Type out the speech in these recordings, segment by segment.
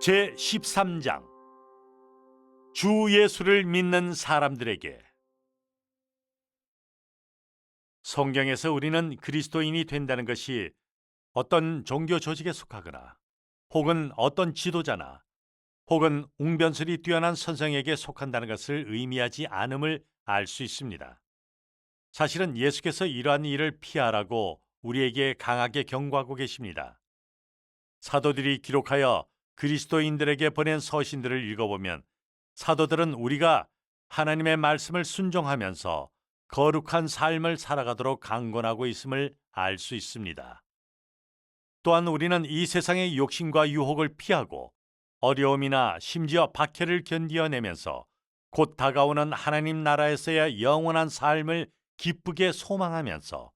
제13장 주 예수를 믿는 사람들에게. 성경에서 우리는 그리스도인이 된다는 것이 어떤 종교 조직에 속하거나 혹은 어떤 지도자나 혹은 웅변술이 뛰어난 선생에게 속한다는 것을 의미하지 않음을 알 수 있습니다. 사실은 예수께서 이러한 일을 피하라고 우리에게 강하게 경고하고 계십니다. 사도들이 기록하여 그리스도인들에게 보낸 서신들을 읽어보면 사도들은 우리가 하나님의 말씀을 순종하면서 거룩한 삶을 살아가도록 강권하고 있음을 알 수 있습니다. 또한 우리는 이 세상의 욕심과 유혹을 피하고 어려움이나 심지어 박해를 견디어내면서 곧 다가오는 하나님 나라에서의 영원한 삶을 기쁘게 소망하면서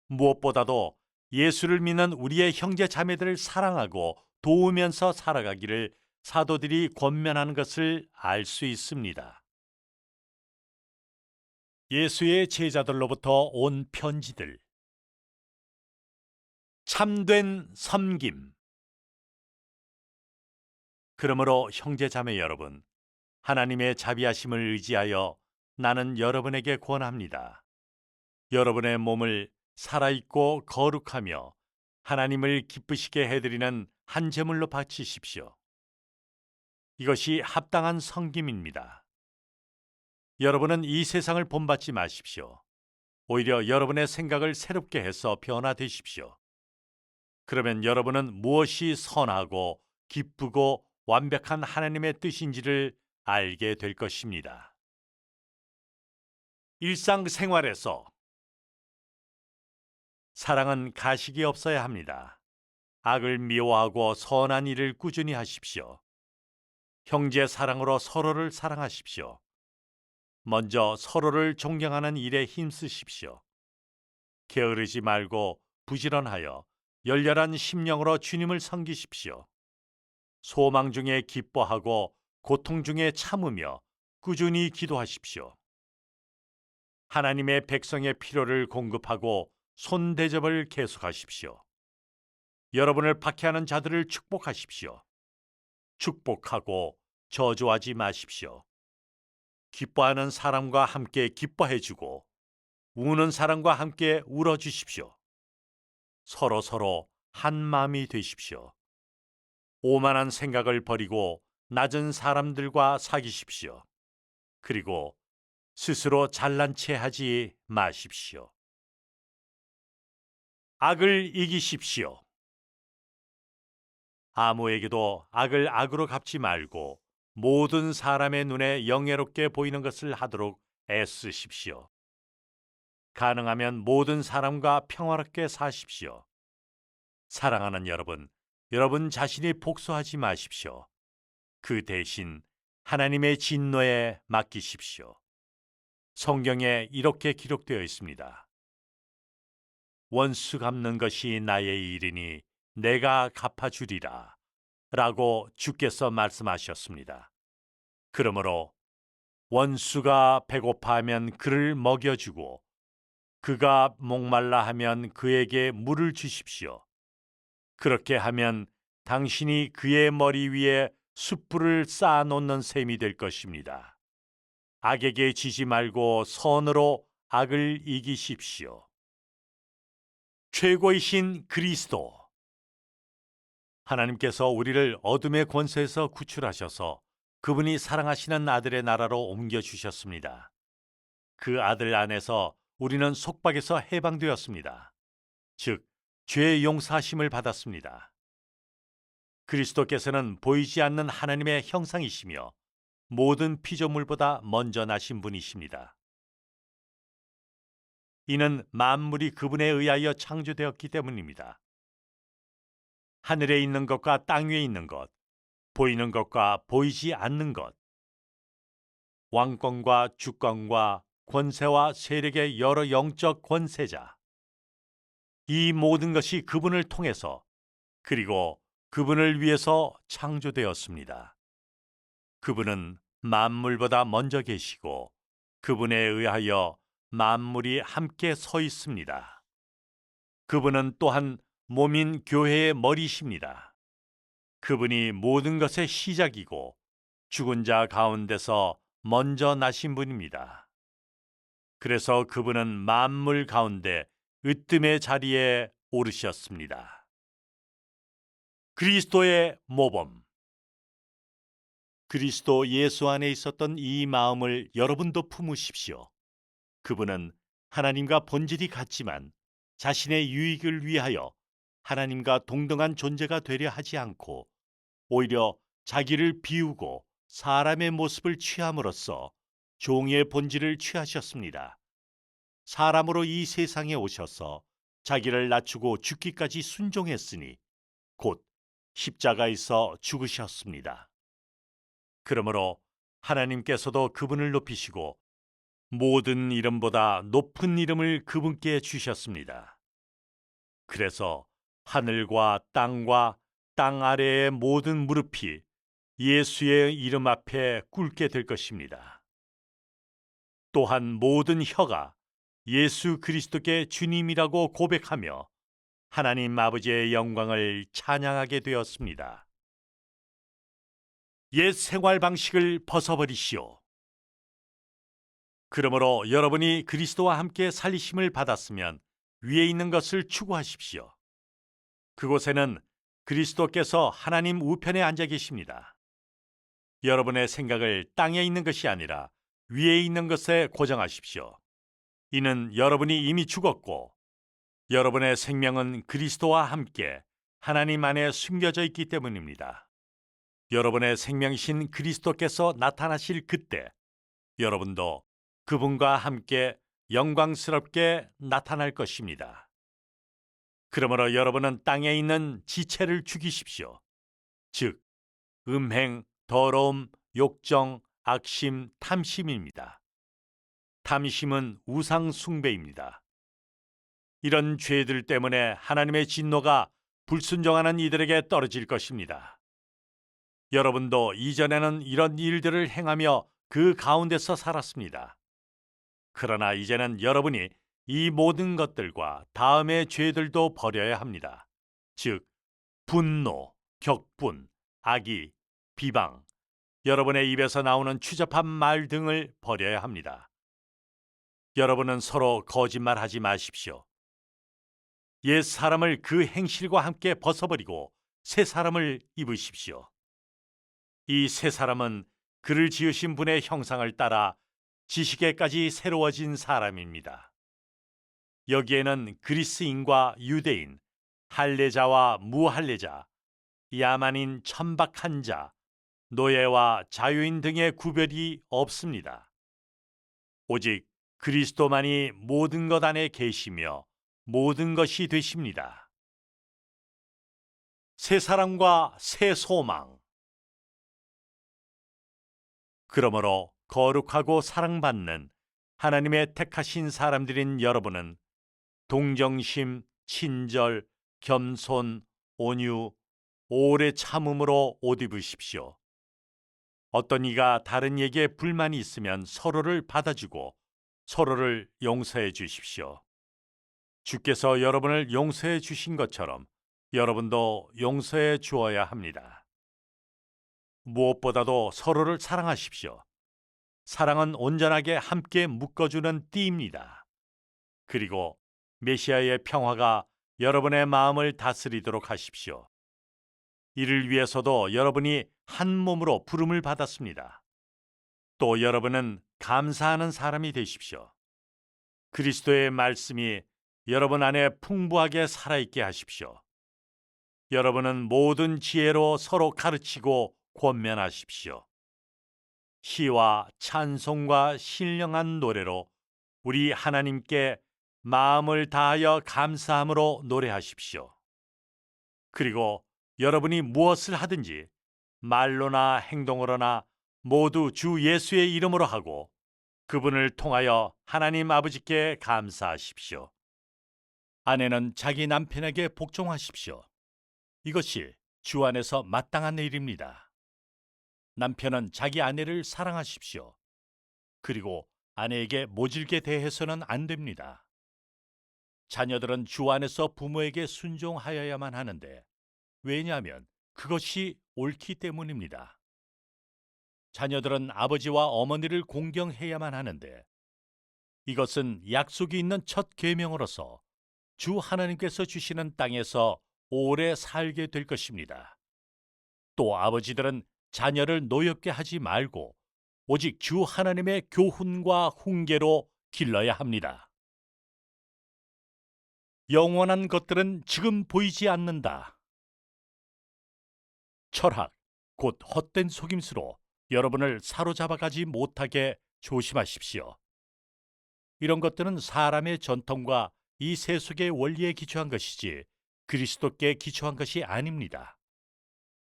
무엇보다도 예수를 믿는 우리의 형제 자매들을 사랑하고 도우면서 살아가기를 사도들이 권면하는 것을 알 수 있습니다. 예수의 제자들로부터 온 편지들. 참된 섬김. 그러므로 형제 자매 여러분, 하나님의 자비하심을 의지하여 나는 여러분에게 권합니다. 여러분의 몸을 살아있고 거룩하며 하나님을 기쁘시게 해드리는 한 제물로 바치십시오. 이것이 합당한 섬김입니다. 여러분은 이 세상을 본받지 마십시오. 오히려 여러분의 생각을 새롭게 해서 변화되십시오. 그러면 여러분은 무엇이 선하고 기쁘고 완벽한 하나님의 뜻인지를 알게 될 것입니다. 일상생활에서 사랑은 가식이 없어야 합니다. 악을 미워하고 선한 일을 꾸준히 하십시오. 형제 사랑으로 서로를 사랑하십시오. 먼저 서로를 존경하는 일에 힘쓰십시오. 게으르지 말고 부지런하여 열렬한 심령으로 주님을 섬기십시오. 소망 중에 기뻐하고 고통 중에 참으며 꾸준히 기도하십시오. 하나님의 백성의 필요를 공급하고 손대접을 계속하십시오. 여러분을 박해하는 자들을 축복하십시오. 축복하고 저주하지 마십시오. 기뻐하는 사람과 함께 기뻐해주고 우는 사람과 함께 울어주십시오. 서로 한 마음이 되십시오. 오만한 생각을 버리고 낮은 사람들과 사귀십시오. 그리고 스스로 잘난 체 하지 마십시오. 악을 이기십시오. 아무에게도 악을 악으로 갚지 말고 모든 사람의 눈에 영예롭게 보이는 것을 하도록 애쓰십시오. 가능하면 모든 사람과 평화롭게 사십시오. 사랑하는 여러분, 여러분 자신이 복수하지 마십시오. 그 대신 하나님의 진노에 맡기십시오. 성경에 이렇게 기록되어 있습니다. 원수 갚는 것이 나의 일이니 내가 갚아주리라 라고 주께서 말씀하셨습니다. 그러므로 원수가 배고파하면 그를 먹여주고 그가 목말라 하면 그에게 물을 주십시오. 그렇게 하면 당신이 그의 머리 위에 숯불을 쌓아놓는 셈이 될 것입니다. 악에게 지지 말고 선으로 악을 이기십시오. 최고이신 그리스도. 하나님께서 우리를 어둠의 권세에서 구출하셔서 그분이 사랑하시는 아들의 나라로 옮겨주셨습니다. 그 아들 안에서 우리는 속박에서 해방되었습니다. 즉, 죄의 용서하심을 받았습니다. 그리스도께서는 보이지 않는 하나님의 형상이시며 모든 피조물보다 먼저 나신 분이십니다. 이는 만물이 그분에 의하여 창조되었기 때문입니다. 하늘에 있는 것과 땅 위에 있는 것, 보이는 것과 보이지 않는 것, 왕권과 주권과 권세와 세력의 여러 영적 권세자, 이 모든 것이 그분을 통해서 그리고 그분을 위해서 창조되었습니다. 그분은 만물보다 먼저 계시고 그분에 의하여 만물이 함께 서 있습니다. 그분은 또한 몸인 교회의 머리십니다. 그분이 모든 것의 시작이고 죽은 자 가운데서 먼저 나신 분입니다. 그래서 그분은 만물 가운데 으뜸의 자리에 오르셨습니다. 그리스도의 모범. 그리스도 예수 안에 있었던 이 마음을 여러분도 품으십시오. 그분은 하나님과 본질이 같지만 자신의 유익을 위하여 하나님과 동등한 존재가 되려 하지 않고 오히려 자기를 비우고 사람의 모습을 취함으로써 종의 본질을 취하셨습니다. 사람으로 이 세상에 오셔서 자기를 낮추고 죽기까지 순종했으니 곧 십자가에서 죽으셨습니다. 그러므로 하나님께서도 그분을 높이시고 모든 이름보다 높은 이름을 그분께 주셨습니다. 그래서 하늘과 땅과 땅 아래의 모든 무릎이 예수의 이름 앞에 꿇게 될 것입니다. 또한 모든 혀가 예수 그리스도께 주님이라고 고백하며 하나님 아버지의 영광을 찬양하게 되었습니다. 옛 생활 방식을 벗어버리시오. 그러므로 여러분이 그리스도와 함께 살리심을 받았으면 위에 있는 것을 추구하십시오. 그곳에는 그리스도께서 하나님 우편에 앉아 계십니다. 여러분의 생각을 땅에 있는 것이 아니라 위에 있는 것에 고정하십시오. 이는 여러분이 이미 죽었고 여러분의 생명은 그리스도와 함께 하나님 안에 숨겨져 있기 때문입니다. 여러분의 생명이신 그리스도께서 나타나실 그때 여러분도 그분과 함께 영광스럽게 나타날 것입니다. 그러므로 여러분은 땅에 있는 지체를 죽이십시오. 즉, 음행, 더러움, 욕정, 악심, 탐심입니다. 탐심은 우상 숭배입니다. 이런 죄들 때문에 하나님의 진노가 불순종하는 이들에게 떨어질 것입니다. 여러분도 이전에는 이런 일들을 행하며 그 가운데서 살았습니다. 그러나 이제는 여러분이 이 모든 것들과 다음의 죄들도 버려야 합니다. 즉, 분노, 격분, 악의, 비방, 여러분의 입에서 나오는 추잡한 말 등을 버려야 합니다. 여러분은 서로 거짓말하지 마십시오. 옛 사람을 그 행실과 함께 벗어버리고 새 사람을 입으십시오. 이 새 사람은 그를 지으신 분의 형상을 따라 지식에까지 새로워진 사람입니다. 여기에는 그리스인과 유대인, 할례자와 무할례자, 야만인 천박한 자, 노예와 자유인 등의 구별이 없습니다. 오직 그리스도만이 모든 것 안에 계시며 모든 것이 되십니다. 새 사랑과 새 소망. 그러므로 거룩하고 사랑받는 하나님의 택하신 사람들인 여러분은 동정심, 친절, 겸손, 온유, 오래 참음으로 옷 입으십시오. 어떤 이가 다른 이에게 불만이 있으면 서로를 받아주고 서로를 용서해 주십시오. 주께서 여러분을 용서해 주신 것처럼 여러분도 용서해 주어야 합니다. 무엇보다도 서로를 사랑하십시오. 사랑은 온전하게 함께 묶어주는 띠입니다. 그리고 메시아의 평화가 여러분의 마음을 다스리도록 하십시오. 이를 위해서도 여러분이 한 몸으로 부름을 받았습니다. 또 여러분은 감사하는 사람이 되십시오. 그리스도의 말씀이 여러분 안에 풍부하게 살아있게 하십시오. 여러분은 모든 지혜로 서로 가르치고 권면하십시오. 시와 찬송과 신령한 노래로 우리 하나님께 마음을 다하여 감사함으로 노래하십시오. 그리고 여러분이 무엇을 하든지 말로나 행동으로나 모두 주 예수의 이름으로 하고 그분을 통하여 하나님 아버지께 감사하십시오. 아내는 자기 남편에게 복종하십시오. 이것이 주 안에서 마땅한 일입니다. 남편은 자기 아내를 사랑하십시오. 그리고 아내에게 모질게 대해서는 안 됩니다. 자녀들은 주 안에서 부모에게 순종하여야만 하는데 왜냐하면 그것이 옳기 때문입니다. 자녀들은 아버지와 어머니를 공경해야만 하는데 이것은 약속이 있는 첫 계명으로서 주 하나님께서 주시는 땅에서 오래 살게 될 것입니다. 또 아버지들은 자녀를 노엽게 하지 말고 오직 주 하나님의 교훈과 훈계로 길러야 합니다. 영원한 것들은 지금 보이지 않는다. 철학, 곧 헛된 속임수로 여러분을 사로잡아가지 못하게 조심하십시오. 이런 것들은 사람의 전통과 이 세속의 원리에 기초한 것이지 그리스도께 기초한 것이 아닙니다.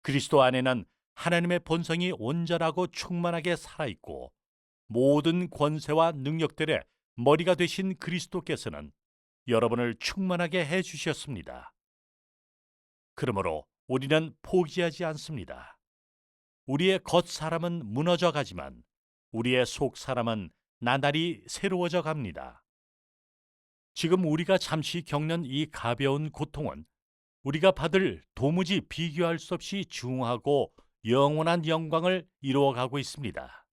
그리스도 안에는 하나님의 본성이 온전하고 충만하게 살아있고 모든 권세와 능력들의 머리가 되신 그리스도께서는 여러분을 충만하게 해주셨습니다. 그러므로 우리는 포기하지 않습니다. 우리의 겉사람은 무너져 가지만 우리의 속사람은 나날이 새로워져 갑니다. 지금 우리가 잠시 겪는 이 가벼운 고통은 우리가 받을 도무지 비교할 수 없이 중하고 영원한 영광을 이루어가고 있습니다.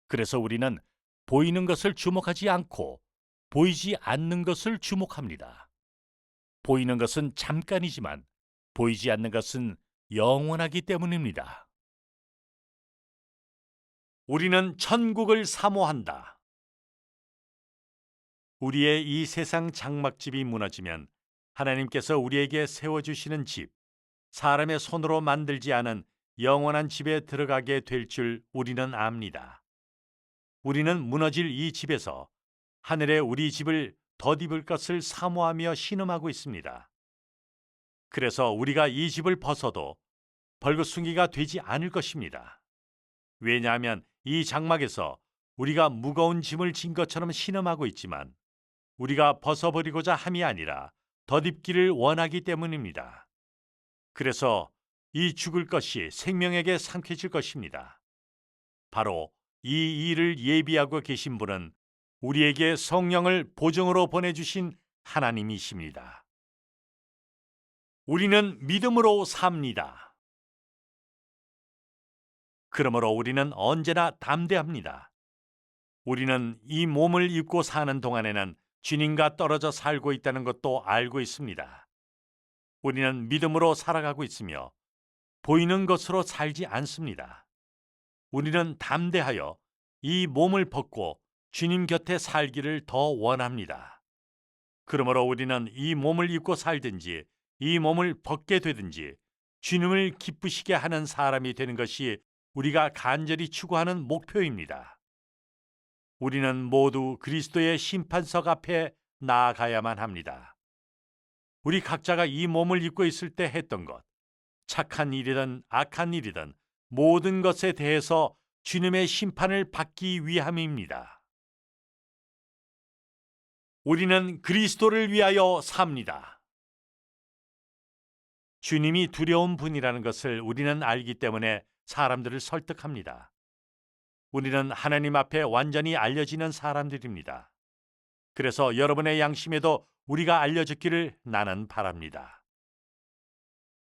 그래서 우리는 보이는 것을 주목하지 않고 보이지 않는 것을 주목합니다. 보이는 것은 잠깐이지만 보이지 않는 것은 영원하기 때문입니다. 우리는 천국을 사모한다. 우리의 이 세상 장막집이 무너지면 하나님께서 우리에게 세워주시는 집, 사람의 손으로 만들지 않은 영원한 집에 들어가게 될 줄 우리는 압니다. 우리는 무너질 이 집에서 하늘에 우리 집을 덧입을 것을 사모하며 신음하고 있습니다. 그래서 우리가 이 집을 벗어도 벌거숭이가 되지 않을 것입니다. 왜냐하면 이 장막에서 우리가 무거운 짐을 진 것처럼 신음하고 있지만 우리가 벗어버리고자 함이 아니라 덧입기를 원하기 때문입니다. 그래서 이 죽을 것이 생명에게 상쾌해질 것입니다. 바로 이 일을 예비하고 계신 분은 우리에게 성령을 보증으로 보내주신 하나님이십니다. 우리는 믿음으로 삽니다. 그러므로 우리는 언제나 담대합니다. 우리는 이 몸을 입고 사는 동안에는 주님과 떨어져 살고 있다는 것도 알고 있습니다. 우리는 믿음으로 살아가고 있으며 보이는 것으로 살지 않습니다. 우리는 담대하여 이 몸을 벗고 주님 곁에 살기를 더 원합니다. 그러므로 우리는 이 몸을 입고 살든지 이 몸을 벗게 되든지 주님을 기쁘시게 하는 사람이 되는 것이 우리가 간절히 추구하는 목표입니다. 우리는 모두 그리스도의 심판석 앞에 나아가야만 합니다. 우리 각자가 이 몸을 입고 있을 때 했던 것, 착한 일이든 악한 일이든 모든 것에 대해서 주님의 심판을 받기 위함입니다. 우리는 그리스도를 위하여 삽니다. 주님이 두려운 분이라는 것을 우리는 알기 때문에 사람들을 설득합니다. 우리는 하나님 앞에 완전히 알려지는 사람들입니다. 그래서 여러분의 양심에도 우리가 알려졌기를 나는 바랍니다.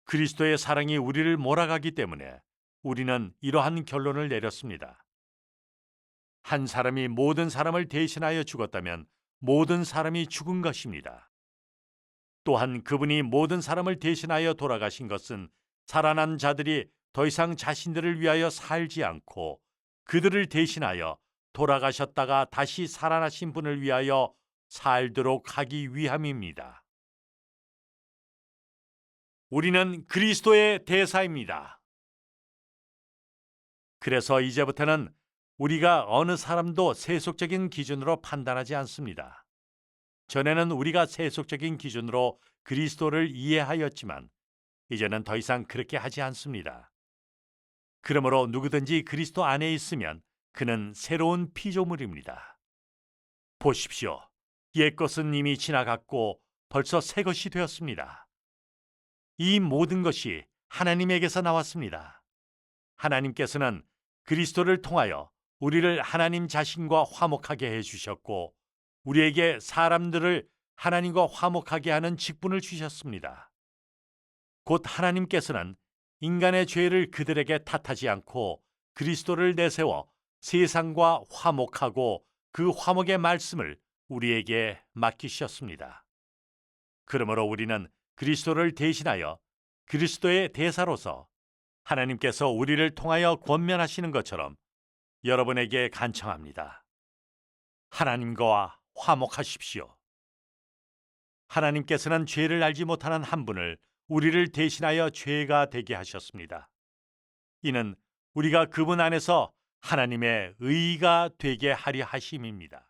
그리스도의 사랑이 우리를 몰아가기 때문에 우리는 이러한 결론을 내렸습니다. 한 사람이 모든 사람을 대신하여 죽었다면 모든 사람이 죽은 것입니다. 또한 그분이 모든 사람을 대신하여 돌아가신 것은 살아난 자들이 더 이상 자신들을 위하여 살지 않고 그들을 대신하여 돌아가셨다가 다시 살아나신 분을 위하여 살도록 하기 위함입니다. 우리는 그리스도의 대사입니다. 그래서 이제부터는 우리가 어느 사람도 세속적인 기준으로 판단하지 않습니다. 전에는 우리가 세속적인 기준으로 그리스도를 이해하였지만 이제는 더 이상 그렇게 하지 않습니다. 그러므로 누구든지 그리스도 안에 있으면 그는 새로운 피조물입니다. 보십시오. 옛것은 이미 지나갔고 벌써 새 것이 되었습니다. 이 모든 것이 하나님에게서 나왔습니다. 하나님께서는 그리스도를 통하여 우리를 하나님 자신과 화목하게 해주셨고 우리에게 사람들을 하나님과 화목하게 하는 직분을 주셨습니다. 곧 하나님께서는 인간의 죄를 그들에게 탓하지 않고 그리스도를 내세워 세상과 화목하고 그 화목의 말씀을 우리에게 맡기셨습니다. 그러므로 우리는 그리스도를 대신하여 그리스도의 대사로서 하나님께서 우리를 통하여 권면하시는 것처럼 여러분에게 간청합니다. 하나님과 화목하십시오. 하나님께서는 죄를 알지 못하는 한 분을 우리를 대신하여 죄가 되게 하셨습니다. 이는 우리가 그분 안에서 하나님의 의가 되게 하려 하심입니다.